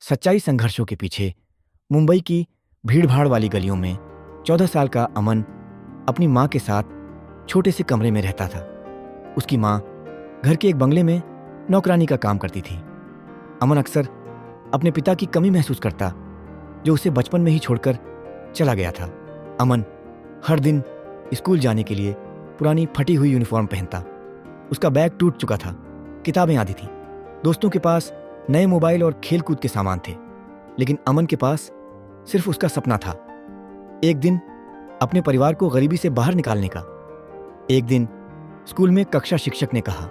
सच्चाई संघर्षों के पीछे मुंबई की भीड़-भाड़ वाली गलियों में 14 साल का अमन अपनी माँ के साथ छोटे से कमरे में रहता था। उसकी माँ घर के एक बंगले में नौकरानी का काम करती थी। अमन अक्सर अपने पिता की कमी महसूस करता, जो उसे बचपन में ही छोड़कर चला गया था। अमन हर दिन स्कूल जाने के लिए पुरानी फटी हुई यूनिफॉर्म पहनता। उसका बैग टूट चुका था, किताबें आधी थीं, दोस्तों के पास नए मोबाइल और खेलकूद के सामान थे, लेकिन अमन के पास सिर्फ उसका सपना था, एक दिन अपने परिवार को गरीबी से बाहर निकालने का। एक दिन स्कूल में कक्षा शिक्षक ने कहा,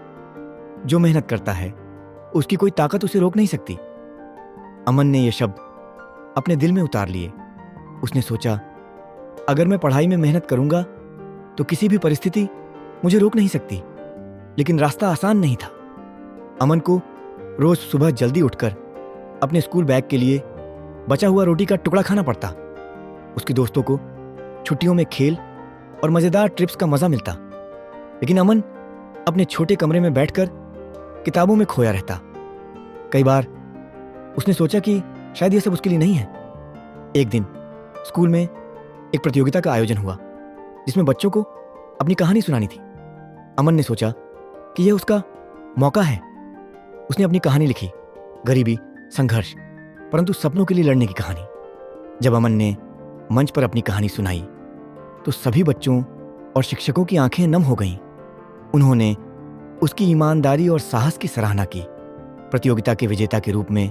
जो मेहनत करता है उसकी कोई ताकत उसे रोक नहीं सकती। अमन ने ये शब्द अपने दिल में उतार लिए। उसने सोचा, अगर मैं पढ़ाई में मेहनत करूंगा तो किसी भी परिस्थिति मुझे रोक नहीं सकती। लेकिन रास्ता आसान नहीं था। अमन को रोज सुबह जल्दी उठकर अपने स्कूल बैग के लिए बचा हुआ रोटी का टुकड़ा खाना पड़ता। उसके दोस्तों को छुट्टियों में खेल और मजेदार ट्रिप्स का मजा मिलता, लेकिन अमन अपने छोटे कमरे में बैठकर किताबों में खोया रहता। कई बार उसने सोचा कि शायद यह सब उसके लिए नहीं है। एक दिन स्कूल में एक प्रतियोगिता का आयोजन हुआ, जिसमें बच्चों को अपनी कहानी सुनानी थी। अमन ने सोचा कि यह उसका मौका है। उसने अपनी कहानी लिखी, गरीबी, संघर्ष, परंतु सपनों के लिए लड़ने की कहानी। जब अमन ने मंच पर अपनी कहानी सुनाई तो सभी बच्चों और शिक्षकों की आंखें नम हो गईं। उन्होंने उसकी ईमानदारी और साहस की सराहना की। प्रतियोगिता के विजेता के रूप में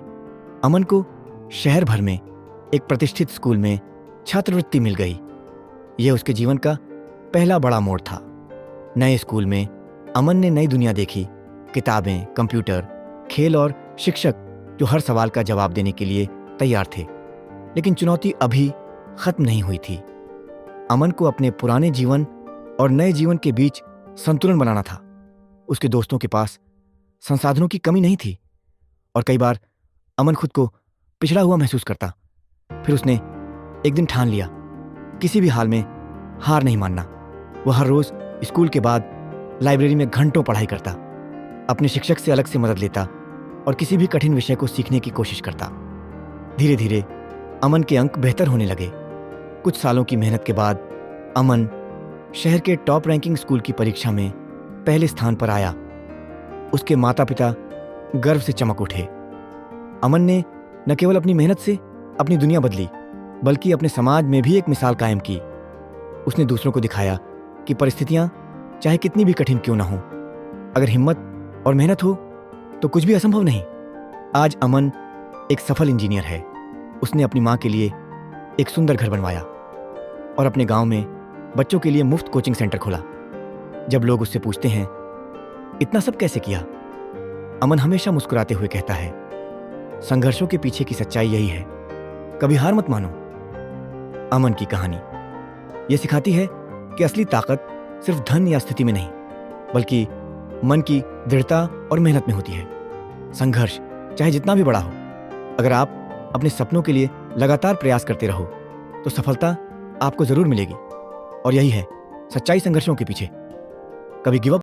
अमन को शहर भर में एक प्रतिष्ठित स्कूल में छात्रवृत्ति मिल गई। यह उसके जीवन का पहला बड़ा मोड़ था। नए स्कूल में अमन ने नई दुनिया देखी, किताबें, कंप्यूटर, खेल और शिक्षक जो हर सवाल का जवाब देने के लिए तैयार थे। लेकिन चुनौती अभी खत्म नहीं हुई थी। अमन को अपने पुराने जीवन और नए जीवन के बीच संतुलन बनाना था। उसके दोस्तों के पास संसाधनों की कमी नहीं थी और कई बार अमन खुद को पिछड़ा हुआ महसूस करता। फिर उसने एक दिन ठान लिया, किसी भी हाल में हार नहीं मानना। वह हर रोज स्कूल के बाद लाइब्रेरी में घंटों पढ़ाई करता, अपने शिक्षक से अलग से मदद लेता और किसी भी कठिन विषय को सीखने की कोशिश करता। धीरे धीरे अमन के अंक बेहतर होने लगे। कुछ सालों की मेहनत के बाद अमन शहर के टॉप रैंकिंग स्कूल की परीक्षा में पहले स्थान पर आया। उसके माता पिता गर्व से चमक उठे। अमन ने न केवल अपनी मेहनत से अपनी दुनिया बदली, बल्कि अपने समाज में भी एक मिसाल कायम की। उसने दूसरों को दिखाया कि परिस्थितियां चाहे कितनी भी कठिन क्यों ना हो, अगर हिम्मत और मेहनत हो तो कुछ भी असंभव नहीं। आज अमन एक सफल इंजीनियर है। उसने अपनी माँ के लिए एक सुंदर घर बनवाया और अपने गांव में बच्चों के लिए मुफ्त कोचिंग सेंटर खोला। जब लोग उससे पूछते हैं, इतना सब कैसे किया, अमन हमेशा मुस्कुराते हुए कहता है, संघर्षों के पीछे की सच्चाई यही है, कभी हार मत मानो। अमन की कहानी यह सिखाती है कि असली ताकत सिर्फ धन या स्थिति में नहीं, बल्कि मन की दृढ़ता और मेहनत में होती है। संघर्ष चाहे जितना भी बड़ा हो, अगर आप अपने सपनों के लिए लगातार प्रयास करते रहो तो सफलता आपको जरूर मिलेगी। और यही है सच्चाई संघर्षों के पीछे। कभी गिव अप